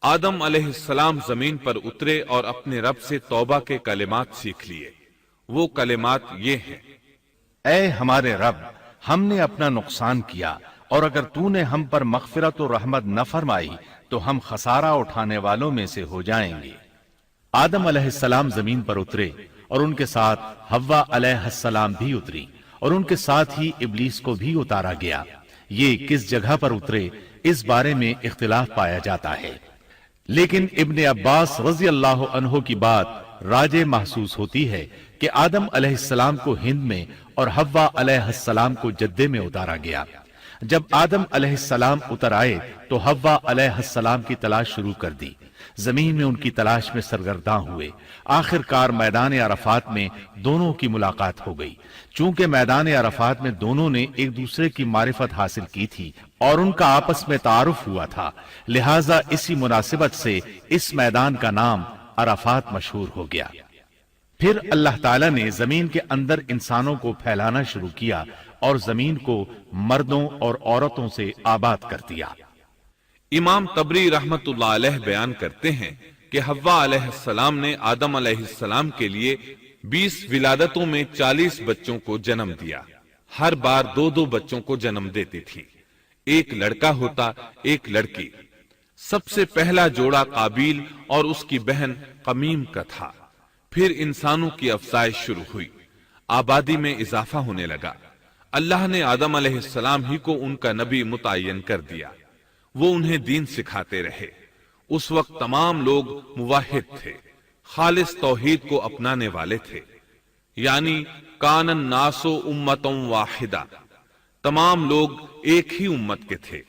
آدم علیہ السلام زمین پر اترے اور اپنے رب سے توبہ کے کلمات سیکھ لیے۔ وہ کلمات یہ ہیں: اے ہمارے رب، ہم نے اپنا نقصان کیا، اور اگر تو نے ہم پر مغفرت و رحمت نہ فرمائی تو ہم خسارہ اٹھانے والوں میں سے ہو جائیں گے۔ آدم علیہ السلام زمین پر اترے اور ان کے ساتھ حوا علیہ السلام بھی اتری، اور ان کے ساتھ ہی ابلیس کو بھی اتارا گیا۔ یہ کس جگہ پر اترے اس بارے میں اختلاف پایا جاتا ہے، لیکن ابن عباس رضی اللہ عنہ کی بات راجح محسوس ہوتی ہے کہ آدم علیہ السلام کو ہند میں اور حوا علیہ السلام کو جدے میں اتارا گیا۔ جب آدم علیہ السلام اتر آئے تو حوا علیہ السلام کی تلاش شروع کر دی، زمین میں ان کی تلاش میں سرگرداں ہوئے۔ آخر کار میدان عرفات میں دونوں کی ملاقات ہو گئی۔ چونکہ میدان عرفات میں دونوں نے ایک دوسرے کی معرفت حاصل کی تھی اور ان کا آپس میں تعارف ہوا تھا، لہٰذا اسی مناسبت سے اس میدان کا نام عرفات مشہور ہو گیا۔ پھر اللہ تعالیٰ نے زمین کے اندر انسانوں کو پھیلانا شروع کیا اور زمین کو مردوں اور عورتوں سے آباد کر دیا۔ امام طبری رحمت اللہ علیہ بیان کرتے ہیں کہ حوا علیہ السلام نے آدم علیہ السلام کے لیے 20 ولادتوں میں 40 بچوں کو جنم دیا۔ ہر بار 2 بچوں کو جنم دیتی تھی، ایک لڑکا ہوتا ایک لڑکی۔ سب سے پہلا جوڑا قابیل اور اس کی بہن قمیم کا تھا۔ پھر انسانوں کی افزائش شروع ہوئی، آبادی میں اضافہ ہونے لگا۔ اللہ نے آدم علیہ السلام ہی کو ان کا نبی متعین کر دیا۔ وہ انہیں دین سکھاتے رہے۔ اس وقت تمام لوگ موحد تھے، خالص توحید کو اپنانے والے تھے، یعنی کان الناس امۃ واحدہ، تمام لوگ ایک ہی امت کے تھے،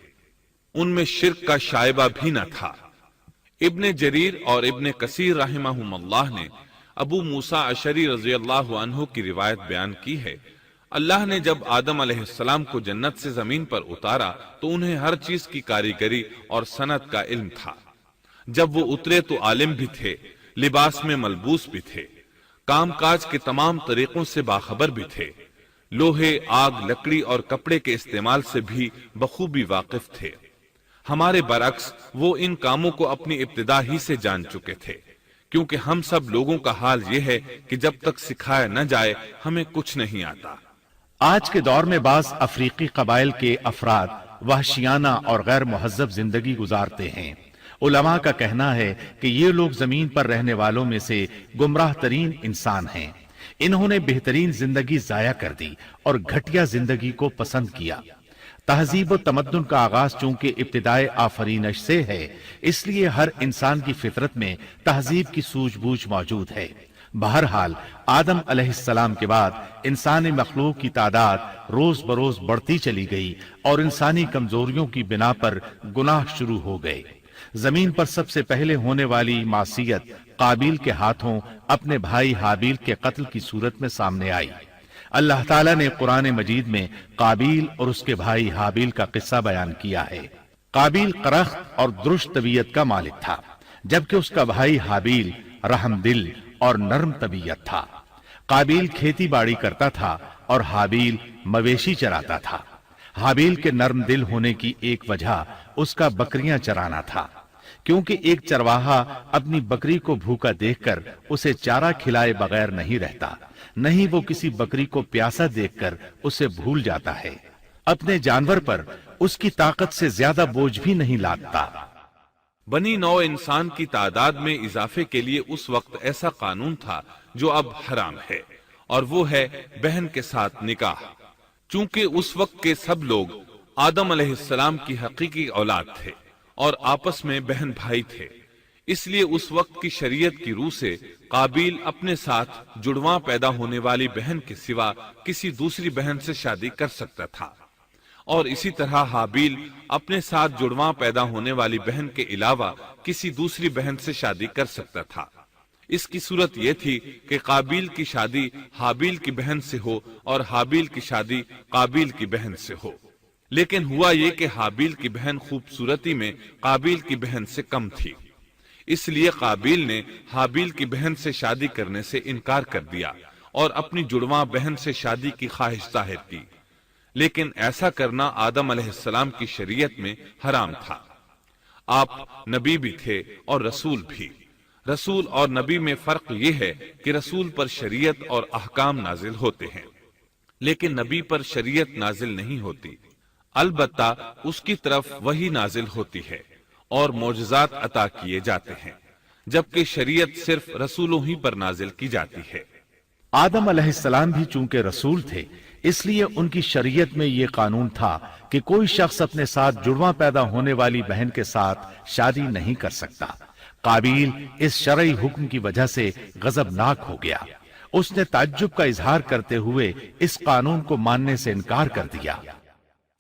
ان میں شرک کا شائبہ بھی نہ تھا۔ ابن جریر اور ابن کثیر رحمہم اللہ نے ابو موسیٰ اشعری رضی اللہ عنہ کی روایت بیان کی ہے، اللہ نے جب آدم علیہ السلام کو جنت سے زمین پر اتارا تو انہیں ہر چیز کی کاریگری اور صنعت کا علم تھا۔ جب وہ اترے تو عالم بھی تھے، لباس میں ملبوس بھی تھے، کام کاج کے تمام طریقوں سے باخبر بھی تھے، لوہے، آگ، لکڑی اور کپڑے کے استعمال سے بھی بخوبی واقف تھے۔ ہمارے برعکس وہ ان کاموں کو اپنی ابتدا ہی سے جان چکے تھے، کیونکہ ہم سب لوگوں کا حال یہ ہے کہ جب تک سکھایا نہ جائے ہمیں کچھ نہیں آتا۔ آج کے دور میں بعض افریقی قبائل کے افراد وحشیانہ اور غیر مہذب زندگی گزارتے ہیں۔ علماء کا کہنا ہے کہ یہ لوگ زمین پر رہنے والوں میں سے گمراہ ترین انسان ہیں۔ انہوں نے بہترین زندگی ضائع کر دی اور گھٹیا زندگی کو پسند کیا۔ تہذیب و تمدن کا آغاز چونکہ ابتدائے آفرینش سے ہے، اس لیے ہر انسان کی فطرت میں تہذیب کی سوجھ بوجھ موجود ہے۔ بہرحال آدم علیہ السلام کے بعد انسانی مخلوق کی تعداد روز بروز بڑھتی چلی گئی اور انسانی کمزوریوں کی بنا پر گناہ شروع ہو گئے۔ زمین پر سب سے پہلے ہونے والی معصیت قابیل کے ہاتھوں اپنے بھائی حابیل کے قتل کی صورت میں سامنے آئی۔ اللہ تعالیٰ نے قرآن مجید میں قابیل اور اس کے بھائی حابیل کا قصہ بیان کیا ہے۔ قابیل قرخت اور درشت طبیعت کا مالک تھا، جبکہ اس کا بھائی حابیل رحم دل اور نرم طبیعت تھا۔ قابیل کھیتی باڑی کرتا تھا اور حابیل مویشی چراتا تھا۔ حابیل کے نرم دل ہونے کی ایک وجہ اس کا بکریاں چرانا تھا، کیونکہ ایک چرواہا اپنی بکری کو بھوکا دیکھ کر اسے چارہ کھلائے بغیر نہیں رہتا، نہیں وہ کسی بکری کو پیاسا دیکھ کر اسے بھول جاتا ہے۔ اپنے جانور پر اس کی طاقت سے زیادہ بوجھ بھی نہیں لادتا۔ بنی نوع انسان کی تعداد میں اضافے کے لیے اس وقت ایسا قانون تھا جو اب حرام ہے، اور وہ ہے بہن کے ساتھ نکاح۔ چونکہ اس وقت کے سب لوگ آدم علیہ السلام کی حقیقی اولاد تھے اور آپس میں بہن بھائی تھے، اس لیے اس وقت کی شریعت کی روح سے قابیل اپنے ساتھ جڑواں پیدا ہونے والی بہن کے سوا کسی دوسری بہن سے شادی کر سکتا تھا، اور اسی طرح حابیل اپنے ساتھ جڑواں پیدا ہونے والی بہن کے علاوہ کسی دوسری بہن سے شادی کر سکتا تھا۔ اس کی صورت یہ تھی کہ قابیل کی شادی حابیل کی بہن سے ہو اور حابیل کی شادی قابیل کی بہن سے ہو، لیکن ہوا یہ کہ حابیل کی بہن خوبصورتی میں قابیل کی بہن سے کم تھی، اس لیے قابیل نے حابیل کی بہن سے شادی کرنے سے انکار کر دیا اور اپنی جڑواں بہن سے شادی کی خواہش ظاہر کی، لیکن ایسا کرنا آدم علیہ السلام کی شریعت میں حرام تھا۔ آپ نبی بھی تھے اور رسول بھی۔ رسول اور نبی میں فرق یہ ہے کہ رسول پر شریعت اور احکام نازل ہوتے ہیں، لیکن نبی پر شریعت نازل نہیں ہوتی، البتہ اس کی طرف وحی نازل ہوتی ہے اور معجزات عطا کیے جاتے ہیں، جبکہ شریعت صرف رسولوں ہی پر نازل کی جاتی ہے۔ آدم علیہ السلام بھی چونکہ رسول تھے، اس لیے ان کی شریعت میں یہ قانون تھا کہ کوئی شخص اپنے ساتھ جڑواں پیدا ہونے والی بہن کے ساتھ شادی نہیں کر سکتا۔ قابیل اس شرعی حکم کی وجہ سے غضبناک ہو گیا۔ اس نے تعجب کا اظہار کرتے ہوئے اس قانون کو ماننے سے انکار کر دیا۔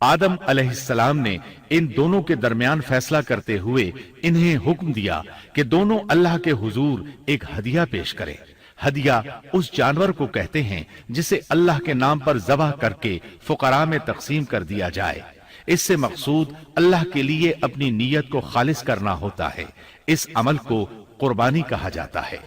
آدم علیہ السلام نے ان دونوں کے درمیان فیصلہ کرتے ہوئے انہیں حکم دیا کہ دونوں اللہ کے حضور ایک ہدیہ پیش کریں۔ ہدیہ اس جانور کو کہتے ہیں جسے اللہ کے نام پر ذبح کر کے فقراء میں تقسیم کر دیا جائے۔ اس سے مقصود اللہ کے لیے اپنی نیت کو خالص کرنا ہوتا ہے۔ اس عمل کو قربانی کہا جاتا ہے۔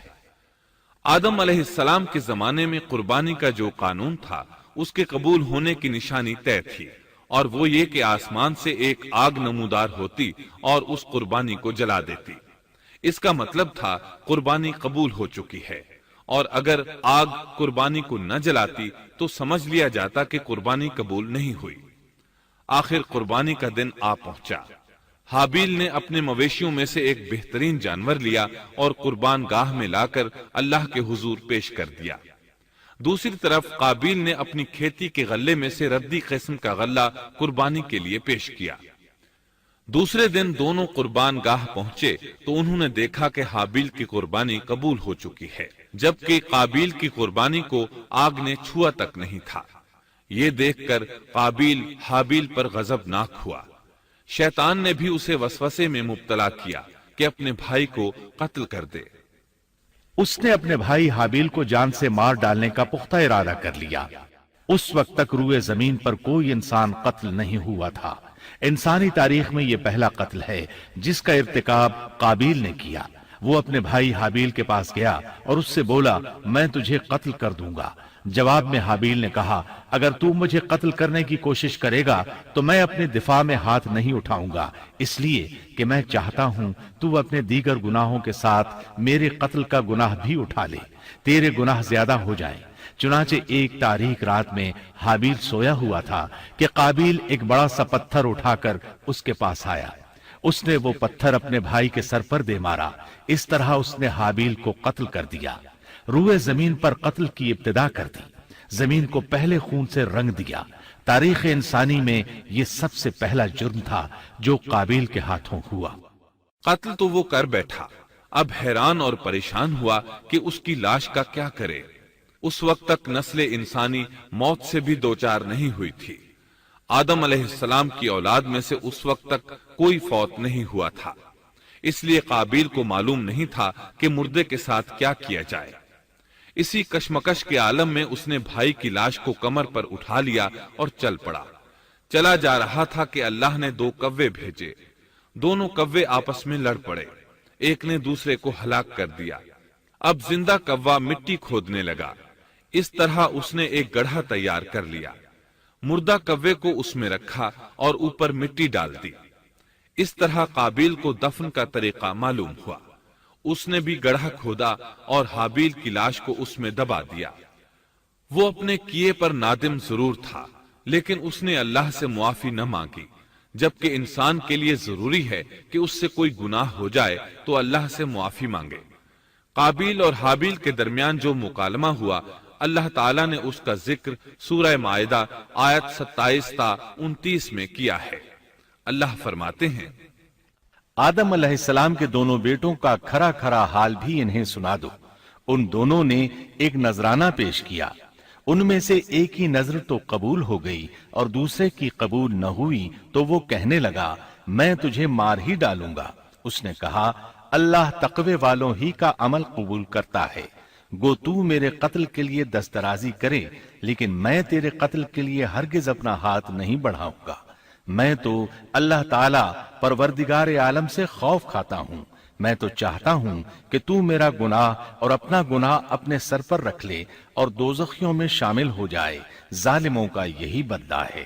آدم علیہ السلام کے زمانے میں قربانی کا جو قانون تھا اس کے قبول ہونے کی نشانی طے تھی، اور وہ یہ کہ آسمان سے ایک آگ نمودار ہوتی اور اس قربانی کو جلا دیتی۔ اس کا مطلب تھا قربانی قبول ہو چکی ہے، اور اگر آگ قربانی کو نہ جلاتی تو سمجھ لیا جاتا کہ قربانی قبول نہیں ہوئی۔ آخر قربانی کا دن آ پہنچا۔ حابیل نے اپنے مویشیوں میں سے ایک بہترین جانور لیا اور قربان گاہ میں لا کر اللہ کے حضور پیش کر دیا۔ دوسری طرف قابیل نے اپنی کھیتی کے غلے میں سے ردی قسم کا غلہ قربانی کے لیے پیش کیا۔ دوسرے دن دونوں قربان گاہ پہنچے تو انہوں نے دیکھا کہ حابیل کی قربانی قبول ہو چکی ہے، جبکہ قابیل کی قربانی کو آگ نے چھوا تک نہیں تھا۔ یہ دیکھ کر قابیل حابیل پر غضبناک ہوا۔ شیطان نے بھی اسے وسوسے میں مبتلا کیا کہ اپنے بھائی کو قتل کر دے۔ اس نے اپنے بھائی حابیل کو جان سے مار ڈالنے کا پختہ ارادہ کر لیا۔ اس وقت تک روئے زمین پر کوئی انسان قتل نہیں ہوا تھا۔ انسانی تاریخ میں یہ پہلا قتل ہے جس کا ارتکاب قابیل نے کیا۔ وہ اپنے بھائی حابیل کے پاس گیا اور اس سے بولا، میں تجھے قتل کر دوں گا۔ جواب میں حابیل نے کہا، اگر تو مجھے قتل کرنے کی کوشش کرے گا تو میں اپنے دفاع میں ہاتھ نہیں اٹھاؤں گا، اس لیے کہ میں چاہتا ہوں تو اپنے دیگر گناہوں کے ساتھ میرے قتل کا گناہ بھی اٹھا لے، تیرے گناہ زیادہ ہو جائیں۔ چنانچہ ایک تاریک رات میں حابیل سویا ہوا تھا کہ قابیل ایک بڑا سا پتھر اٹھا کر اس کے پاس آیا۔ اس نے وہ پتھر اپنے بھائی کے سر پر دے مارا۔ اس طرح اس نے حابیل کو قتل کر دیا۔ روئے زمین پر قتل کی ابتدا کر دی، زمین کو پہلے خون سے رنگ دیا۔ تاریخ انسانی میں یہ سب سے پہلا جرم تھا جو قابیل کے ہاتھوں ہوا۔ قتل تو وہ کر بیٹھا، اب حیران اور پریشان ہوا کہ اس کی لاش کا کیا کرے۔ اس وقت تک نسل انسانی موت سے بھی دوچار نہیں ہوئی تھی۔ آدم علیہ السلام کی اولاد میں سے اس وقت تک کوئی فوت نہیں ہوا تھا، اس لیے قابیل کو معلوم نہیں تھا کہ مردے کے ساتھ کیا کیا جائے۔ اسی کشمکش کے عالم میں اس نے بھائی کی لاش کو کمر پر اٹھا لیا اور چل پڑا۔ چلا جا رہا تھا کہ اللہ نے دو کوے بھیجے۔ دونوں کوے آپس میں لڑ پڑے، ایک نے دوسرے کو ہلاک کر دیا۔ اب زندہ کوا مٹی کھودنے لگا۔ اس طرح اس نے ایک گڑھا تیار کر لیا، مردہ کوے کو اس میں رکھا اور اوپر مٹی ڈال دی۔ اس طرح قابیل کو دفن کا طریقہ معلوم ہوا۔ اس نے بھی گڑھا کھودا اور حابیل کی لاش کو اس میں دبا دیا۔ وہ اپنے کیے پر نادم ضرور تھا، لیکن اس نے اللہ سے معافی نہ مانگی، جبکہ انسان کے لیے ضروری ہے کہ اس سے کوئی گناہ ہو جائے تو اللہ سے معافی مانگے۔ قابیل اور حابیل کے درمیان جو مکالمہ ہوا، اللہ تعالیٰ نے اس کا ذکر سورہ مائدہ آیت 27 تا 29 میں کیا ہے۔ اللہ فرماتے ہیں، آدم علیہ السلام کے دونوں بیٹوں کا کھرا کھرا حال بھی انہیں سنا دو۔ ان دونوں نے ایک نذرانہ پیش کیا، ان میں سے ایک کی نذر تو قبول ہو گئی اور دوسرے کی قبول نہ ہوئی تو وہ کہنے لگا، میں تجھے مار ہی ڈالوں گا۔ اس نے کہا، اللہ تقوی والوں ہی کا عمل قبول کرتا ہے۔ گو تو میرے قتل کے لیے دسترازی کرے، لیکن میں تیرے قتل کے لیے ہرگز اپنا ہاتھ نہیں بڑھاؤں گا۔ میں تو اللہ تعالی پروردگار عالم سے خوف کھاتا ہوں۔ میں تو چاہتا ہوں کہ تو میرا گناہ اور اپنا گناہ اپنے سر پر رکھ لے اور دوزخیوں میں شامل ہو جائے۔ ظالموں کا یہی بدلہ ہے۔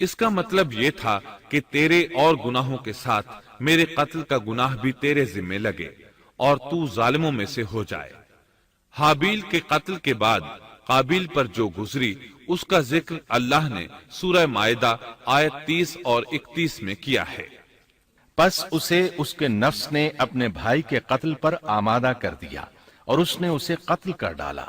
اس کا مطلب یہ تھا کہ تیرے اور گناہوں کے ساتھ میرے قتل کا گناہ بھی تیرے ذمہ لگے اور تو ظالموں میں سے ہو جائے۔ حابیل کے قتل کے بعد قابیل پر جو گزری اس کا ذکر اللہ نے سورہ مائدہ آیت 30 اور 31 میں کیا ہے۔ پس اسے اس کے نفس نے اپنے بھائی کے قتل پر آمادہ کر دیا اور اس نے اسے قتل کر ڈالا،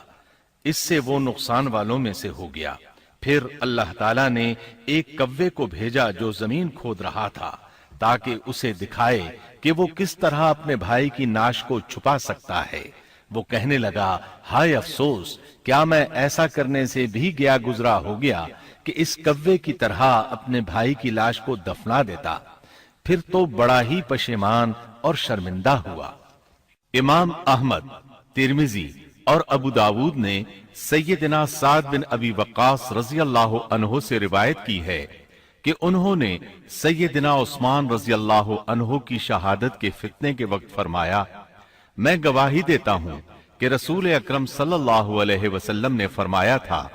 اس سے وہ نقصان والوں میں سے ہو گیا۔ پھر اللہ تعالیٰ نے ایک کوے کو بھیجا جو زمین کھود رہا تھا تاکہ اسے دکھائے کہ وہ کس طرح اپنے بھائی کی ناش کو چھپا سکتا ہے۔ وہ کہنے لگا، ہائے افسوس، کیا میں ایسا کرنے سے بھی گیا گزرا ہو گیا کہ اس کوے کی طرح اپنے بھائی کی لاش کو دفنا دیتا۔ پھر تو بڑا ہی پشیمان اور شرمندہ ہوا۔ امام احمد، ترمذی اور ابو داود نے سیدنا سعد بن ابی وقاص رضی اللہ عنہ سے روایت کی ہے کہ انہوں نے سیدنا عثمان رضی اللہ عنہ کی شہادت کے فتنے کے وقت فرمایا، میں گواہی دیتا ہوں کہ رسول اکرم صلی اللہ علیہ وسلم نے فرمایا تھا،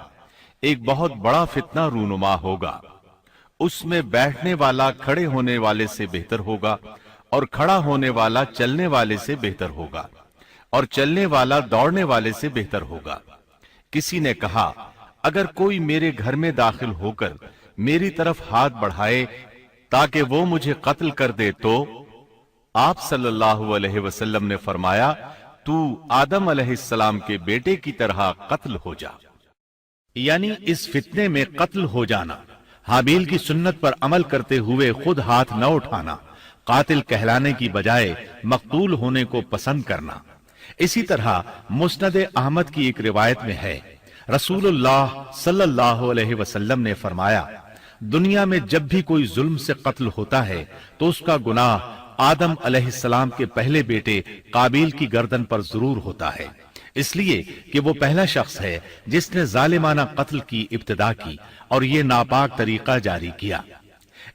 ایک بہت بڑا فتنہ رونما ہوگا، اس میں بیٹھنے والا کھڑے ہونے والے سے بہتر ہوگا اور کھڑا ہونے والا چلنے والے سے بہتر ہوگا اور چلنے والا دوڑنے والے سے بہتر ہوگا۔ کسی نے کہا، اگر کوئی میرے گھر میں داخل ہو کر میری طرف ہاتھ بڑھائے تاکہ وہ مجھے قتل کر دے تو آپ صلی اللہ علیہ وسلم نے فرمایا، تو آدم علیہ السلام کے بیٹے کی طرح قتل ہو جا۔ یعنی اس فتنے میں قتل ہو جانا، حابیل کی سنت پر عمل کرتے ہوئے خود ہاتھ نہ اٹھانا، قاتل کہلانے کی بجائے مقتول ہونے کو پسند کرنا۔ اسی طرح مسند احمد کی ایک روایت میں ہے، رسول اللہ صلی اللہ علیہ وسلم نے فرمایا، دنیا میں جب بھی کوئی ظلم سے قتل ہوتا ہے تو اس کا گناہ آدم علیہ السلام کے پہلے بیٹے قابیل کی گردن پر ضرور ہوتا ہے، اس لیے کہ وہ پہلا شخص ہے جس نے ظالمانہ قتل کی ابتدا کی اور یہ ناپاک طریقہ جاری کیا۔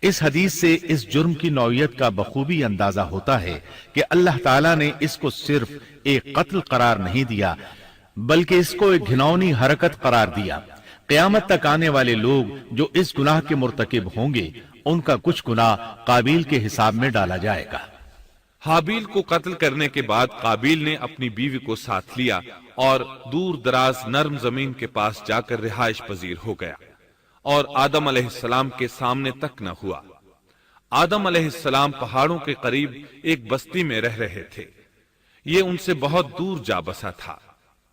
اس حدیث سے اس جرم کی نوعیت کا بخوبی اندازہ ہوتا ہے کہ اللہ تعالیٰ نے اس کو صرف ایک قتل قرار نہیں دیا بلکہ اس کو ایک گھناؤنی حرکت قرار دیا۔ قیامت تک آنے والے لوگ جو اس گناہ کے مرتکب ہوں گے ان کا کچھ گناہ قابیل کے حساب میں ڈالا جائے گا۔ حابیل کو قتل کرنے کے بعد قابیل نے اپنی بیوی کو ساتھ لیا اور دور دراز نرم زمین کے پاس جا کر رہائش پذیر ہو گیا اور آدم علیہ السلام کے سامنے تک نہ ہوا۔ آدم علیہ السلام پہاڑوں کے قریب ایک بستی میں رہ رہے تھے، یہ ان سے بہت دور جا بسا تھا۔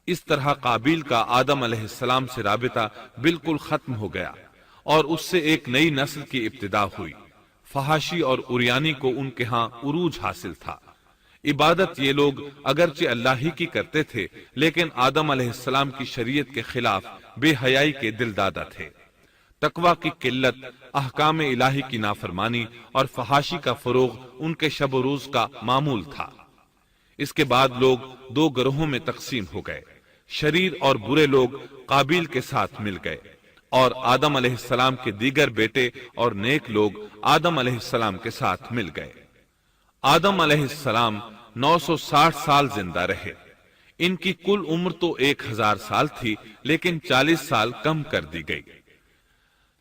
اس طرح قابیل کا آدم علیہ السلام سے رابطہ بالکل ختم ہو گیا اور اس سے ایک نئی نسل کی ابتدا ہوئی۔ فحاشی اور اریانی کو ان کے ہاں عروج حاصل تھا۔ عبادت یہ لوگ اگرچہ اللہ ہی کی کرتے تھے لیکن آدم علیہ السلام کی شریعت کے خلاف بے حیائی کے دل دادا تھے۔ تقوی کی قلت، احکام الہی کی نافرمانی اور فحاشی کا فروغ ان کے شب و روز کا معمول تھا۔ اس کے بعد لوگ دو گروہوں میں تقسیم ہو گئے، شریر اور برے لوگ قابیل کے ساتھ مل گئے اور آدم علیہ السلام کے دیگر بیٹے اور نیک لوگ آدم علیہ السلام کے ساتھ مل گئے۔ آدم علیہ السلام 960 سال زندہ رہے۔ ان کی کل عمر تو 1000 سال تھی لیکن 40 سال کم کر دی گئی۔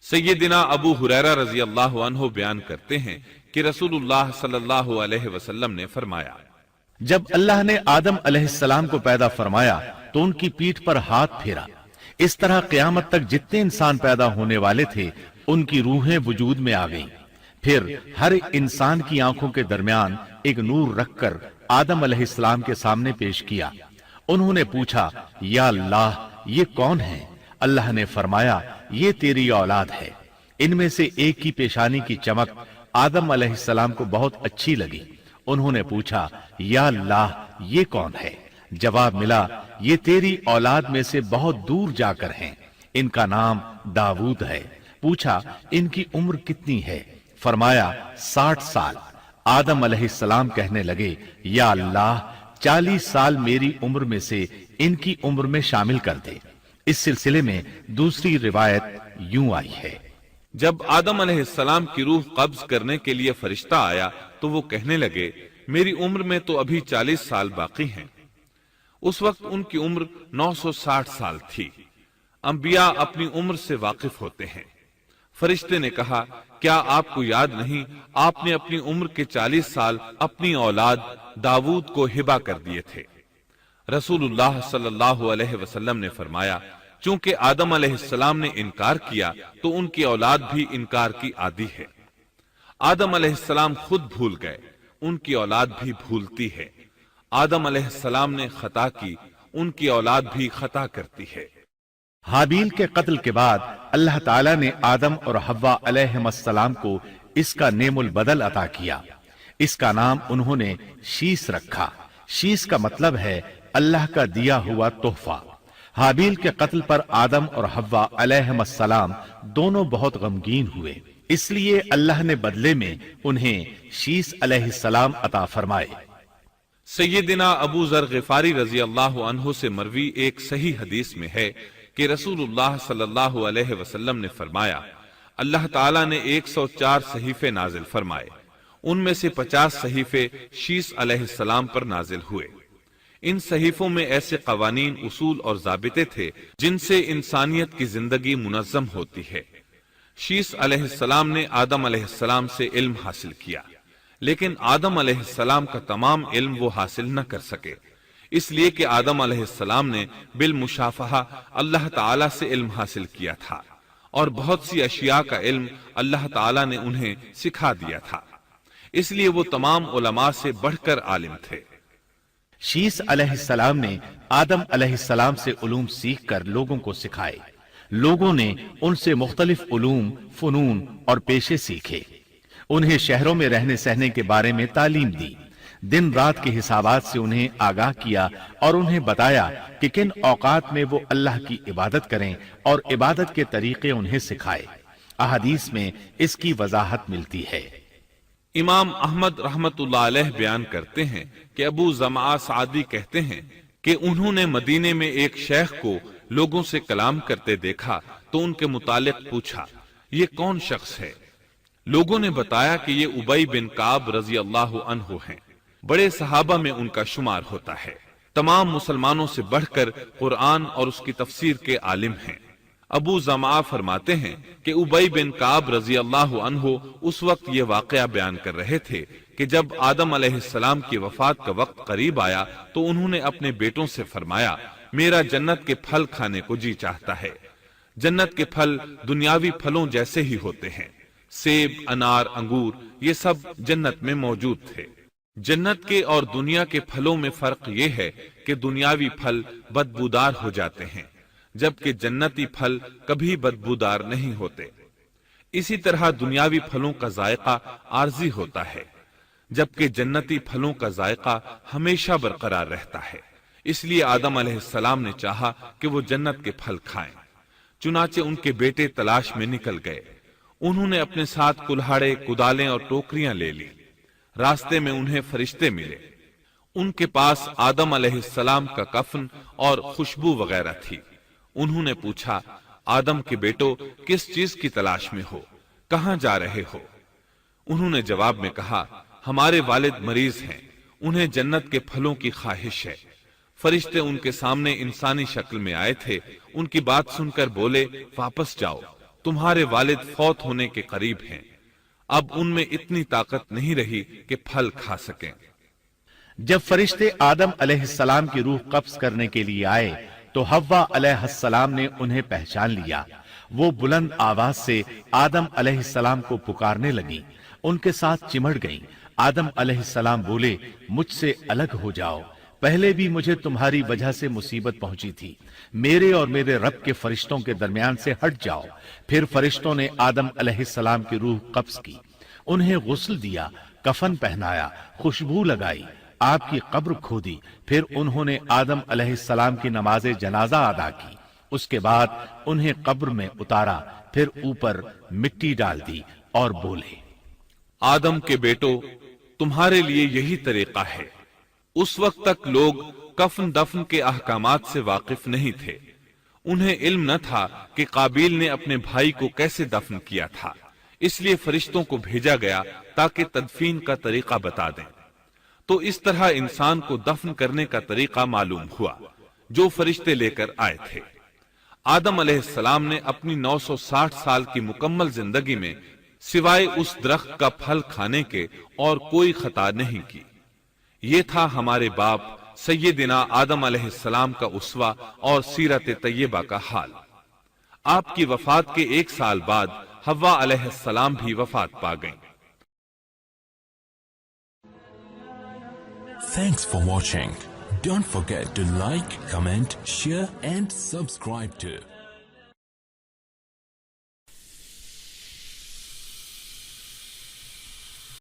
سیدنا ابو ہریرہ رضی اللہ عنہ بیان کرتے ہیں کہ رسول اللہ صلی اللہ علیہ وسلم نے فرمایا، جب اللہ نے آدم علیہ السلام کو پیدا فرمایا تو ان کی پیٹھ پر ہاتھ پھیرا، اس طرح قیامت تک جتنے انسان پیدا ہونے والے تھے ان کی روحیں وجود میں آ گئیں۔ پھر ہر انسان کی آنکھوں کے درمیان ایک نور رکھ کر آدم علیہ السلام کے سامنے پیش کیا۔ انہوں نے پوچھا، یا اللہ یہ کون ہے؟ اللہ نے فرمایا، یہ تیری اولاد ہے۔ ان میں سے ایک کی پیشانی کی چمک آدم علیہ السلام کو بہت اچھی لگی۔ انہوں نے پوچھا، یا اللہ یہ کون ہے؟ جواب ملا، یہ تیری اولاد میں سے بہت دور جا کر ہیں، ان کا نام داؤد ہے۔ پوچھا، ان کی عمر کتنی ہے؟ فرمایا 60 سال۔ آدم علیہ السلام کہنے لگے، یا اللہ 40 سال میری عمر میں سے ان کی عمر میں شامل کر دے۔ اس سلسلے میں دوسری روایت یوں آئی ہے، جب آدم علیہ السلام کی روح قبض کرنے کے لیے فرشتہ آیا تو وہ کہنے لگے، میری عمر میں تو ابھی 40 سال باقی ہیں۔ اس وقت ان کی عمر 960 سال تھی۔ انبیاء اپنی عمر سے واقف ہوتے ہیں۔ فرشتے نے کہا کیا آپ کو یاد نہیں آپ نے اپنی عمر کے 40 سال اپنی اولاد داؤد کو ہبہ کر دیے تھے؟ رسول اللہ صلی اللہ علیہ وسلم نے فرمایا چونکہ آدم علیہ السلام نے انکار کیا تو ان کی اولاد بھی انکار کی عادی ہے۔ آدم علیہ السلام خود بھول گئے، ان کی اولاد بھی بھولتی ہے۔ آدم علیہ السلام نے خطا کی، ان کی اولاد بھی خطا کرتی ہے۔ حابیل کے قتل کے بعد اللہ تعالیٰ نے آدم اور حوا علیہم السلام کو اس کا نعم البدل عطا کیا۔ اس کا نام انہوں نے شیس رکھا۔ شیس کا مطلب ہے اللہ کا دیا ہوا تحفہ۔ حابیل کے قتل پر آدم اور حوا علیہم السلام دونوں بہت غمگین ہوئے، اس لیے اللہ نے بدلے میں انہیں شیس علیہ السلام عطا فرمائے۔ سیدنا ابو ذر غفاری رضی اللہ عنہ سے مروی ایک صحیح حدیث میں ہے کہ رسول اللہ صلی اللہ علیہ وسلم نے فرمایا اللہ تعالیٰ نے 104 صحیفے نازل فرمائے، ان میں سے 50 صحیفے شیس علیہ السلام پر نازل ہوئے۔ ان صحیفوں میں ایسے قوانین، اصول اور ضابطے تھے جن سے انسانیت کی زندگی منظم ہوتی ہے۔ شیس علیہ السلام نے آدم علیہ السلام سے علم حاصل کیا، لیکن آدم علیہ السلام کا تمام علم وہ حاصل نہ کر سکے، اس لیے کہ آدم علیہ السلام نے بالمشافہہ اللہ تعالیٰ سے علم حاصل کیا تھا، اور بہت سی اشیاء کا علم اللہ تعالیٰ نے انہیں سکھا دیا تھا، اس لیے وہ تمام علماء سے بڑھ کر عالم تھے۔ شیس علیہ السلام نے آدم علیہ السلام سے علوم سیکھ کر لوگوں کو سکھائے۔ لوگوں نے ان سے مختلف علوم، فنون اور پیشے سیکھے۔ انہیں شہروں میں رہنے سہنے کے بارے میں تعلیم دی، دن رات کے حسابات سے انہیں آگاہ کیا اور انہیں بتایا کہ کن اوقات میں وہ اللہ کی عبادت کریں اور عبادت کے طریقے انہیں سکھائے۔ احادیث میں اس کی وضاحت ملتی ہے۔ امام احمد رحمت اللہ علیہ بیان کرتے ہیں کہ ابو زمعہ سعدی کہتے ہیں کہ انہوں نے مدینے میں ایک شیخ کو لوگوں سے کلام کرتے دیکھا تو ان کے متعلق پوچھا یہ کون شخص ہے؟ لوگوں نے بتایا کہ یہ ابی بن کعب رضی اللہ عنہ ہیں، بڑے صحابہ میں ان کا شمار ہوتا ہے، تمام مسلمانوں سے بڑھ کر قرآن اور اس کی تفسیر کے عالم ہیں۔ ابو زمعہ فرماتے ہیں کہ ابی بن کعب رضی اللہ عنہ اس وقت یہ واقعہ بیان کر رہے تھے کہ جب آدم علیہ السلام کی وفات کا وقت قریب آیا تو انہوں نے اپنے بیٹوں سے فرمایا میرا جنت کے پھل کھانے کو جی چاہتا ہے۔ جنت کے پھل دنیاوی پھلوں جیسے ہی ہوتے ہیں، سیب، انار، انگور، یہ سب جنت میں موجود تھے۔ جنت کے اور دنیا کے پھلوں میں فرق یہ ہے کہ دنیاوی پھل بدبودار ہو جاتے ہیں، جبکہ جنتی پھل کبھی بدبودار نہیں ہوتے۔ اسی طرح دنیاوی پھلوں کا ذائقہ عارضی ہوتا ہے، جبکہ جنتی پھلوں کا ذائقہ ہمیشہ برقرار رہتا ہے۔ اس لیے آدم علیہ السلام نے چاہا کہ وہ جنت کے پھل کھائیں، چنانچہ ان کے بیٹے تلاش میں نکل گئے۔ انہوں نے اپنے ساتھ کلہاڑے، کدالیں اور ٹوکریاں لے لی۔ راستے میں انہیں فرشتے ملے، ان کے پاس آدم علیہ السلام کا کفن اور خوشبو وغیرہ تھی۔ انہوں نے پوچھا آدم کے بیٹو کس چیز کی تلاش میں ہو، کہاں جا رہے ہو؟ انہوں نے جواب میں کہا ہمارے والد مریض ہیں، انہیں جنت کے پھلوں کی خواہش ہے۔ فرشتے ان کے سامنے انسانی شکل میں آئے تھے، ان کی بات سن کر بولے واپس جاؤ، تمہارے والد فوت ہونے کے قریب ہیں، اب ان میں اتنی طاقت نہیں رہی کہ پھل کھا سکیں۔ جب فرشتے آدم علیہ السلام کی روح قبض کرنے کے لیے آئے تو حوا علیہ السلام نے انہیں پہچان لیا۔ وہ بلند آواز سے آدم علیہ السلام کو پکارنے لگی، ان کے ساتھ چمڑ گئیں۔ آدم علیہ السلام بولے مجھ سے الگ ہو جاؤ، پہلے بھی مجھے تمہاری وجہ سے مصیبت پہنچی تھی، میرے اور میرے رب کے فرشتوں کے درمیان سے ہٹ جاؤ۔ پھر فرشتوں نے آدم علیہ السلام کی روح قبض کی، انہیں غسل دیا، کفن پہنایا، خوشبو لگائی، آپ کی قبر کھودی، پھر انہوں نے آدم علیہ السلام کی نماز جنازہ ادا کی۔ اس کے بعد انہیں قبر میں اتارا، پھر اوپر مٹی ڈال دی اور بولے آدم کے بیٹو تمہارے لیے یہی طریقہ ہے۔ اس وقت تک لوگ کفن دفن کے احکامات سے واقف نہیں تھے، انہیں علم نہ تھا کہ قابیل نے اپنے بھائی کو کیسے دفن کیا تھا، اس لیے فرشتوں کو بھیجا گیا تاکہ تدفین کا طریقہ بتا دیں۔ تو اس طرح انسان کو دفن کرنے کا طریقہ معلوم ہوا جو فرشتے لے کر آئے تھے۔ آدم علیہ السلام نے اپنی 960 سال کی مکمل زندگی میں سوائے اس درخت کا پھل کھانے کے اور کوئی خطا نہیں کی۔ یہ تھا ہمارے باپ سیدنا آدم علیہ السلام کا اسوہ اور سیرت طیبہ کا حال۔ آپ کی وفات کے 1 سال بعد حوا علیہ السلام بھی وفات پا گئیں۔ Thanks for watching. Don't forget to like, comment, share and subscribe to